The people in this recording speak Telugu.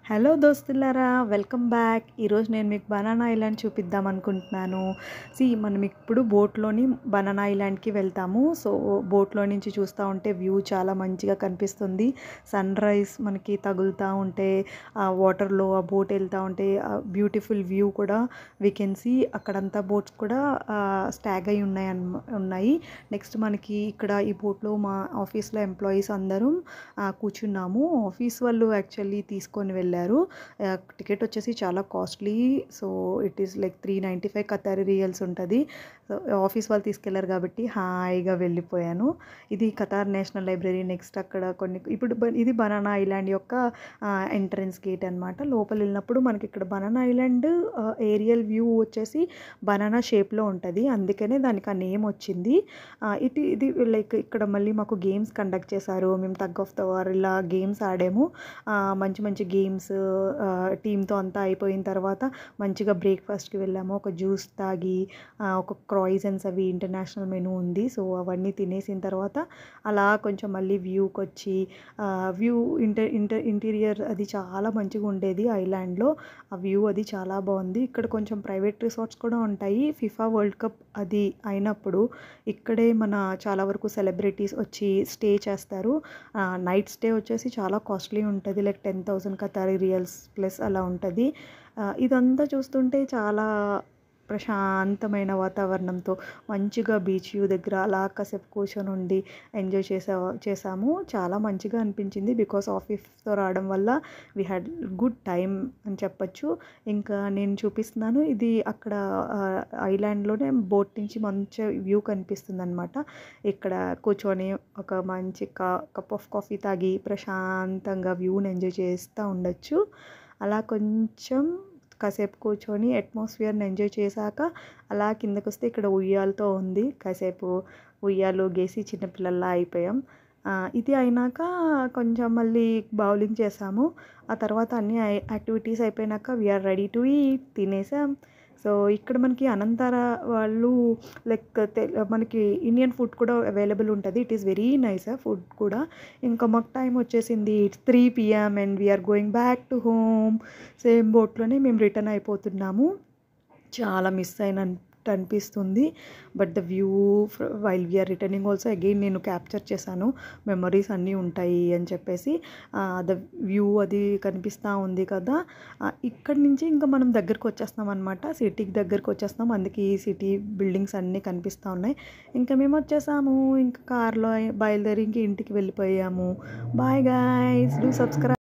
Hello దోస్తులారా, welcome back. ఈరోజు నేను మీకు బనానా ఐలాండ్ చూపిద్దాం అనుకుంటున్నాను. మనం ఇప్పుడు బోట్లోని బనానా ఐలాండ్కి వెళ్తాము. సో బోట్లో నుంచి చూస్తూ ఉంటే వ్యూ చాలా మంచిగా కనిపిస్తుంది. సన్ రైజ్ మనకి తగులుతూ ఉంటే ఆ వాటర్లో ఆ బోట్ వెళ్తూ ఉంటే బ్యూటిఫుల్ వ్యూ కూడా వీ కెన్ సీ. అక్కడంతా బోట్స్ కూడా స్టాగ్ అయి ఉన్నాయి. నెక్స్ట్ మనకి ఇక్కడ ఈ బోట్లో మా ఆఫీస్లో ఎంప్లాయీస్ అందరం కూర్చున్నాము. ఆఫీస్ వాళ్ళు యాక్చువల్లీ తీసుకొని వెళ్ళారు. టికెట్ వచ్చేసి చాలా costly. So it is like 395 Qatari riyals ఉంటుంది. సో ఆఫీస్ వాళ్ళు తీసుకెళ్లారు కాబట్టి హాయిగా వెళ్ళిపోయాను. ఇది ఖతార్ నేషనల్ లైబ్రరీ. నెక్స్ట్ అక్కడ ఇప్పుడు ఇది బనానా ఐలాండ్ యొక్క ఎంట్రన్స్ గేట్ అనమాట. లోపల వెళ్ళినప్పుడు మనకి ఇక్కడ బనానా ఐలాండ్ ఏరియల్ వ్యూ వచ్చేసి బనానా షేప్లో ఉంటుంది, అందుకనే దానికి ఆ నేమ్ వచ్చింది. ఇది లైక్ ఇక్కడ మళ్ళీ మాకు గేమ్స్ కండక్ట్ చేశారు. మేము టగ్ ఆఫ్ ద వార్ ఇలా గేమ్స్ ఆడాము. మంచి మంచి గేమ్స్ టీంతో అంతా అయిపోయిన తర్వాత మంచిగా బ్రేక్ఫాస్ట్కి వెళ్ళాము. ఒక జ్యూస్ తాగి ఒక క్రాయిజన్స్ అవి ఇంటర్నేషనల్ మెనూ ఉంది. సో అవన్నీ తినేసిన తర్వాత అలా కొంచెం మళ్ళీ వ్యూకి వచ్చి వ్యూ ఇంటీరియర్ అది చాలా మంచిగా ఉండేది ఐలాండ్లో. ఆ వ్యూ అది చాలా బాగుంది. ఇక్కడ కొంచెం ప్రైవేట్ రిసార్ట్స్ కూడా ఉంటాయి. ఫిఫా వరల్డ్ కప్ అది అయినప్పుడు ఇక్కడే మన చాలా వరకు సెలబ్రిటీస్ వచ్చి స్టే చేస్తారు. నైట్ స్టే వచ్చేసి చాలా కాస్ట్లీ ఉంటుంది, లైక్ 10,000 కతారీ రియల్స్ ప్లస్ అలా ఉంటుంది. ఇదంతా చూస్తుంటే చాలా ప్రశాంతమైన వాతావరణంతో మంచిగా బీచ్ వ్యూ దగ్గర అలా కాసేపు కూర్చొని ఉండి ఎంజాయ్ చేసాము. చాలా మంచిగా అనిపించింది. బికాస్ ఆఫీస్తో రావడం వల్ల వీ హ్యాడ్ గుడ్ టైం అని చెప్పచ్చు. ఇంకా నేను చూపిస్తున్నాను. ఇది అక్కడ ఐలాండ్లోనే బోట్ నుంచి మంచి వ్యూ కనిపిస్తుంది అనమాట. ఇక్కడ కూర్చొని ఒక మంచి కప్ ఆఫ్ కాఫీ తాగి ప్రశాంతంగా వ్యూని ఎంజాయ్ చేస్తూ ఉండొచ్చు. అలా కొంచెం కాసేపు కూర్చొని అట్మాస్ఫియర్ని ఎంజాయ్ చేశాక అలా కిందకు వస్తే ఇక్కడ ఉయ్యాలతో ఉంది. కాసేపు ఉయ్యాలు గేసి చిన్నపిల్లల్లా అయిపోయాం. ఇది అయినాక కొంచెం మళ్ళీ బౌలింగ్ చేసాము. ఆ తర్వాత అన్ని యాక్టివిటీస్ అయిపోయినాక వీఆర్ రెడీ టు ఈట్, తినేసాం. సో ఇక్కడ మనకి అనంతర వాళ్ళు లైక్ మనకి ఇండియన్ ఫుడ్ కూడా అవైలబుల్ ఉంటుంది. It is very nice food కూడా. ఇంకా మాకు టైం వచ్చేసింది 3 PM and we are going back to home. Same బోట్లోనే మేము రిటర్న్ అయిపోతున్నాము. చాలా మిస్ అనిపిస్తుంది. But the view while we are returning also again నేను క్యాప్చర్ చేశాను. మెమరీస్ అన్నీ ఉంటాయి అని చెప్పేసి ద వ్యూ అది కనిపిస్తూ ఉంది కదా. ఇక్కడి నుంచి ఇంకా మనం దగ్గరకు వచ్చేస్తాం అనమాట. సిటీకి దగ్గరకు వచ్చేస్తాం. అందుకే ఈ సిటీ బిల్డింగ్స్ అన్నీ కనిపిస్తూ ఉన్నాయి. ఇంకా మేము వచ్చేసాము. ఇంకా కార్లో బయలుదేరి ఇంక ఇంటికి వెళ్ళిపోయాము. Bye guys, do subscribe.